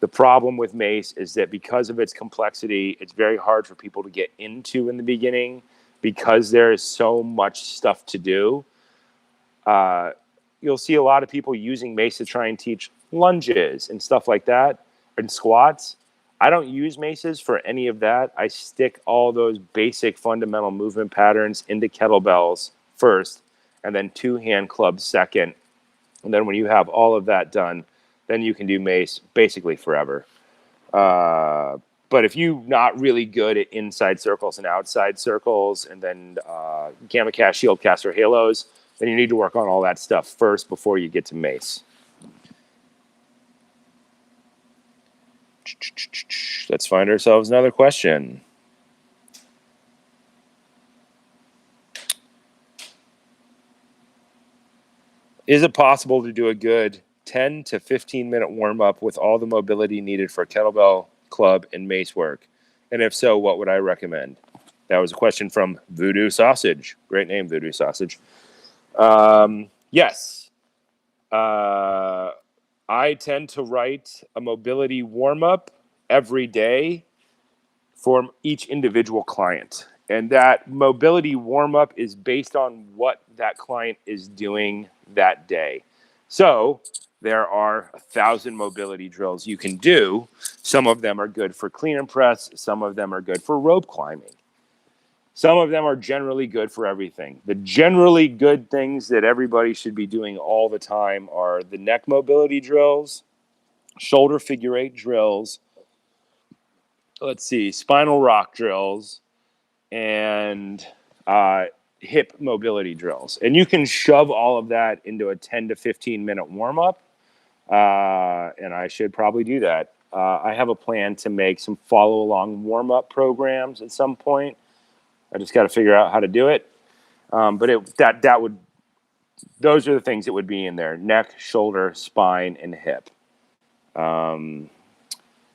The problem with mace is that because of its complexity, it's very hard for people to get into in the beginning because there is so much stuff to do. You'll see a lot of people using mace to try and teach lunges and stuff like that and squats. I don't use maces for any of that. I stick all those basic fundamental movement patterns into kettlebells first and then 2-hand clubs second. And then when you have all of that done, then you can do mace basically forever. But if you're not really good at inside circles and outside circles and then gamma cast, shield cast, or halos, then you need to work on all that stuff first before you get to mace. Let's find ourselves another question. Is it possible to do a good 10 to 15 minute warm up with all the mobility needed for kettlebell, club, and mace work? And if so, what would I recommend? That was a question from Voodoo Sausage. Great name, Voodoo Sausage. Yes. I tend to write a mobility warm up every day for each individual client. And that mobility warm up is based on what that client is doing that day. So there are 1,000 mobility drills you can do. Some of them are good for clean and press. Some of them are good for rope climbing. Some of them are generally good for everything. The generally good things that everybody should be doing all the time are the neck mobility drills, shoulder figure 8 drills, spinal rock drills, and hip mobility drills. And you can shove all of that into a 10 to 15 minute warm up. And I should probably do that. I have a plan to make some follow along warm up programs at some point. I just got to figure out how to do it. But those are the things that would be in there: neck, shoulder, spine, and hip.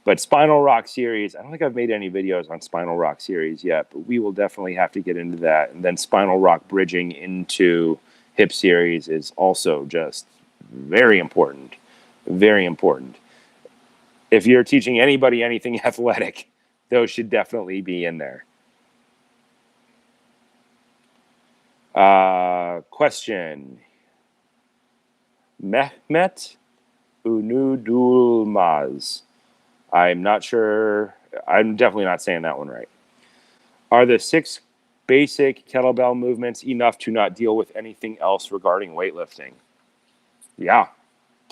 But Spinal Rock Series, I don't think I've made any videos on Spinal Rock Series yet, but we will definitely have to get into that. And then Spinal Rock bridging into Hip Series is also just very important. Very important. If you're teaching anybody anything athletic, those should definitely be in there. Question. Mehmet Unudulmaz. I'm not sure. I'm definitely not saying that one right. Are the 6 basic kettlebell movements enough to not deal with anything else regarding weightlifting? Yeah,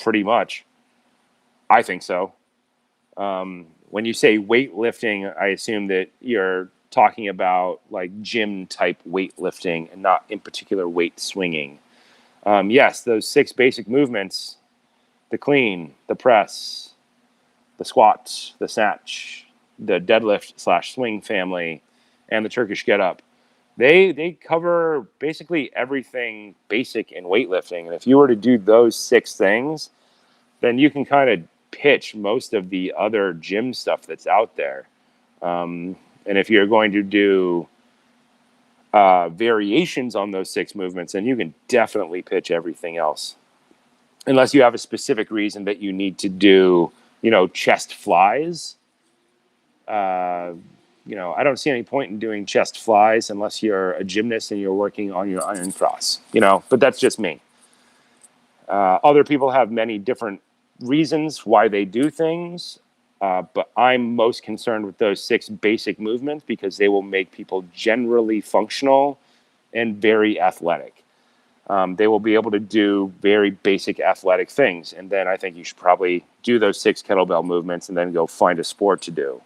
pretty much. I think so. When you say weightlifting, I assume that you're talking about like gym type weightlifting and not in particular weight swinging. Yes, those 6 basic movements, the clean, the press, the squat, the snatch, the deadlift / swing family, and the Turkish get up. They cover basically everything basic in weightlifting. And if you were to do those 6 things, then you can kind of pitch most of the other gym stuff that's out there. And if you're going to do variations on those 6 movements, then you can definitely pitch everything else. Unless you have a specific reason that you need to do, chest flies. I don't see any point in doing chest flies unless you're a gymnast and you're working on your iron cross, but that's just me. Other people have many different reasons why they do things, but I'm most concerned with those 6 basic movements because they will make people generally functional and very athletic. They will be able to do very basic athletic things. And then I think you should probably do those 6 kettlebell movements and then go find a sport to do.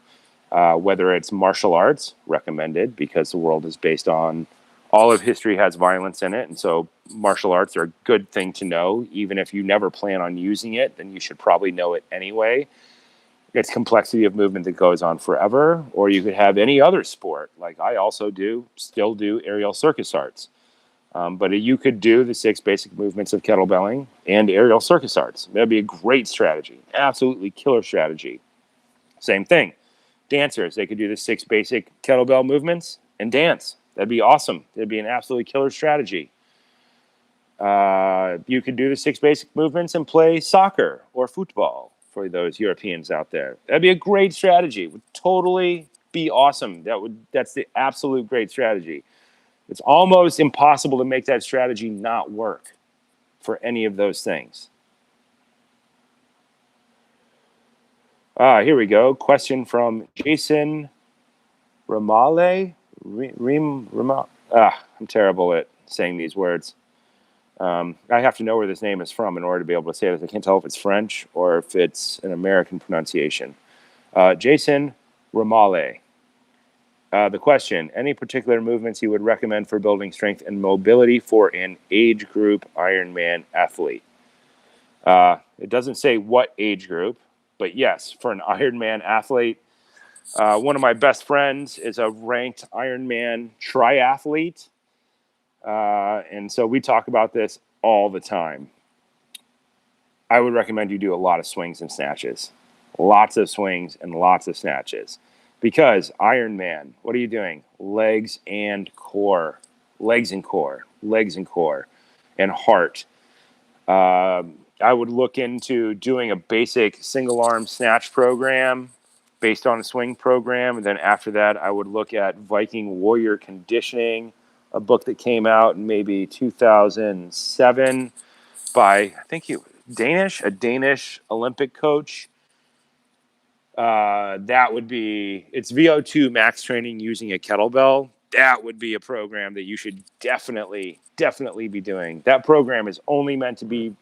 Whether it's martial arts, recommended, because the world is based on, all of history has violence in it. And so martial arts are a good thing to know. Even if you never plan on using it, then you should probably know it anyway. It's complexity of movement that goes on forever. Or you could have any other sport. Like I also still do aerial circus arts. But you could do the 6 basic movements of kettlebelling and aerial circus arts. That'd be a great strategy. Absolutely killer strategy. Same thing. Dancers, they could do the 6 basic kettlebell movements and dance. That'd be awesome. It'd be an absolutely killer strategy. You could do the 6 basic movements and play soccer or football for those Europeans out there. That'd be a great strategy. It would totally be awesome. That's the absolute great strategy. It's almost impossible to make that strategy not work for any of those things. Here we go. Question from Jason Ramale. I'm terrible at saying these words. I have to know where this name is from in order to be able to say it. I can't tell if it's French or if it's an American pronunciation. Jason Ramale. The question, any particular movements you would recommend for building strength and mobility for an age group Ironman athlete? It doesn't say what age group, but yes, for an Ironman athlete. One of my best friends is a ranked Ironman triathlete. And so we talk about this all the time. I would recommend you do a lot of swings and snatches. Lots of swings and lots of snatches. Because Ironman, what are you doing? Legs and core. Legs and core. Legs and core. And heart. I would look into doing a basic single arm snatch program based on a swing program. And then after that, I would look at Viking Warrior Conditioning, a book that came out in maybe 2007 by, I think a Danish Olympic coach. That would be, it's VO2 max training using a kettlebell. That would be a program that you should definitely be doing. That program is only meant to be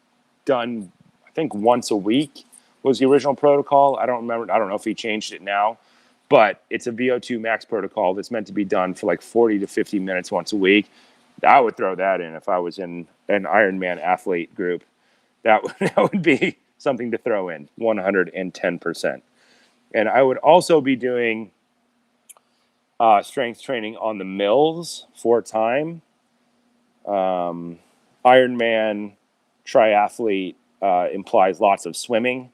done, I think, once a week was the original protocol. I don't remember. I don't know if he changed it now, but it's a VO2 max protocol that's meant to be done for like 40 to 50 minutes once a week. I would throw that in if I was in an Ironman athlete group. That would be something to throw in 110%. And I would also be doing strength training on the mills for time. Ironman triathlete implies lots of swimming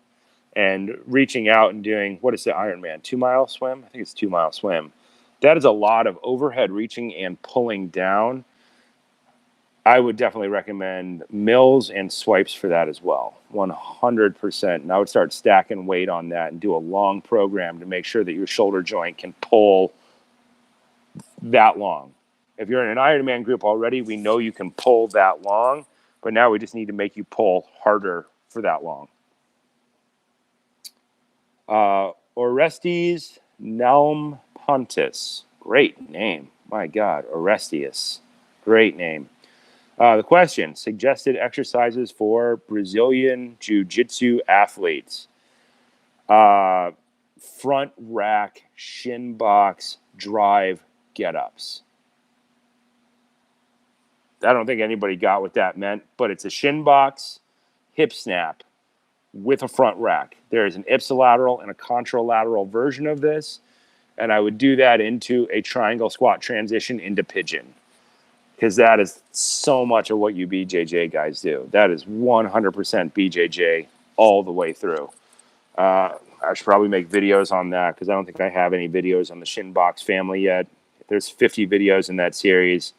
and reaching out and doing, what is the Ironman? 2-mile swim? I think it's 2-mile swim. That is a lot of overhead reaching and pulling down. I would definitely recommend mills and swipes for that as well, 100%. And I would start stacking weight on that and do a long program to make sure that your shoulder joint can pull that long. If you're in an Ironman group already, we know you can pull that long, but now we just need to make you pull harder for that long. Orestes Naum Pontus. Great name. My God, Orestes. Great name. The question, suggested exercises for Brazilian Jiu-Jitsu athletes. Front rack, shin box, drive, get-ups. I don't think anybody got what that meant, but it's a shin box, hip snap with a front rack. There is an ipsilateral and a contralateral version of this, and I would do that into a triangle squat transition into pigeon. Because that is so much of what you BJJ guys do. That is 100% BJJ all the way through. I should probably make videos on that because I don't think I have any videos on the shin box family yet. There's 50 videos in that series,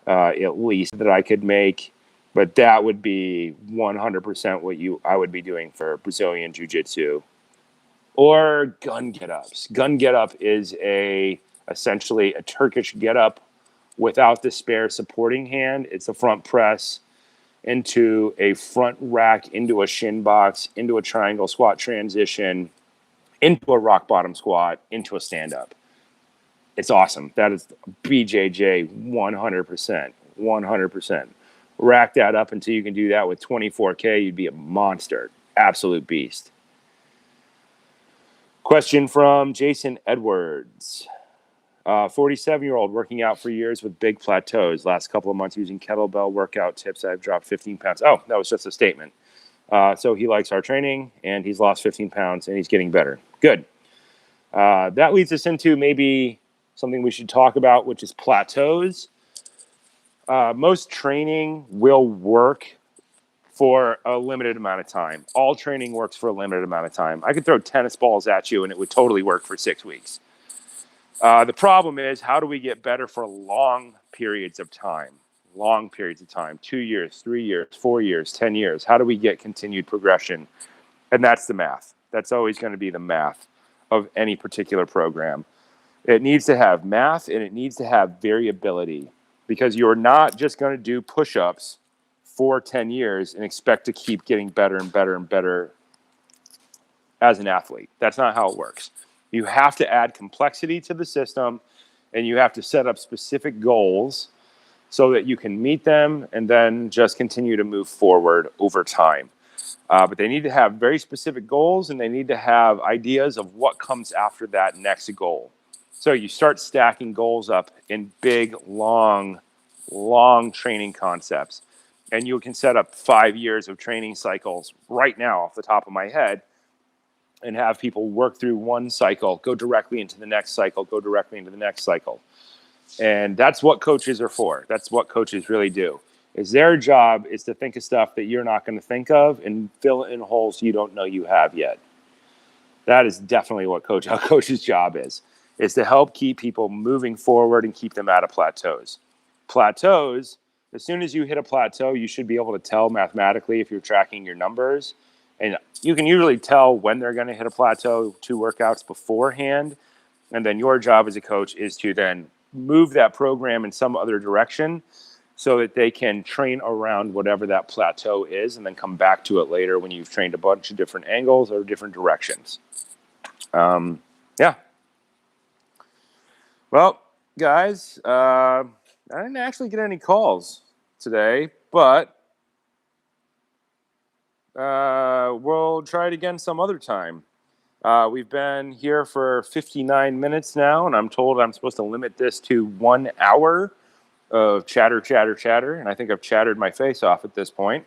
at least, that I could make. But that would be 100% what I would be doing for Brazilian Jiu-Jitsu. Or gun get-ups. Gun get-up is essentially a Turkish get-up without the spare supporting hand. It's a front press into a front rack, into a shin box, into a triangle squat transition, into a rock bottom squat, into a stand-up. It's awesome. That is BJJ 100%. 100%. Rack that up until you can do that with 24K, you'd be a monster. Absolute beast. Question from Jason Edwards. 47-year-old working out for years with big plateaus. Last couple of months using kettlebell workout tips, I've dropped 15 pounds. Oh, that was just a statement. So he likes our training, and he's lost 15 pounds, and he's getting better. Good. That leads us into maybe something we should talk about, which is plateaus. Most training will work for a limited amount of time. All training works for a limited amount of time. I could throw tennis balls at you, and it would totally work for 6 weeks. The problem is, how do we get better for long periods of time? Long periods of time, 2 years, 3 years, 4 years, 10 years. How do we get continued progression? And that's the math. That's always going to be the math of any particular program. It needs to have math, and it needs to have variability, because you're not just going to do push-ups for 10 years and expect to keep getting better and better and better as an athlete. That's not how it works. You have to add complexity to the system, and you have to set up specific goals so that you can meet them and then just continue to move forward over time. But they need to have very specific goals, and they need to have ideas of what comes after that next goal. So you start stacking goals up in big, long training concepts. And you can set up 5 years of training cycles right now off the top of my head and have people work through one cycle, go directly into the next cycle, go directly into the next cycle. And that's what coaches are for. That's what coaches really do. Is their job is to think of stuff that you're not going to think of and fill in holes you don't know you have yet. That is definitely what a coach's job is to help keep people moving forward and keep them out of plateaus. Plateaus, as soon as you hit a plateau, you should be able to tell mathematically if you're tracking your numbers. And you can usually tell when they're going to hit a plateau 2 workouts beforehand. And then your job as a coach is to then move that program in some other direction so that they can train around whatever that plateau is and then come back to it later when you've trained a bunch of different angles or different directions. Yeah. Well, guys, I didn't actually get any calls today, but we'll try it again some other time. We've been here for 59 minutes now, and I'm told I'm supposed to limit this to 1 hour of chatter, and I think I've chattered my face off at this point.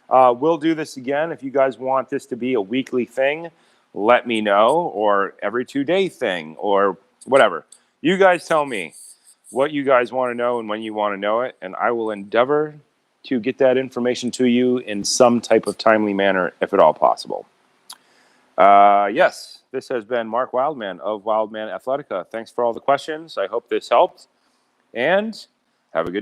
We'll do this again. If you guys want this to be a weekly thing, let me know, or every 2-day thing, or whatever. You guys tell me what you guys want to know and when you want to know it, and I will endeavor to get that information to you in some type of timely manner, if at all possible. Yes, this has been Mark Wildman of Wildman Athletica. Thanks for all the questions. I hope this helped, and have a good day.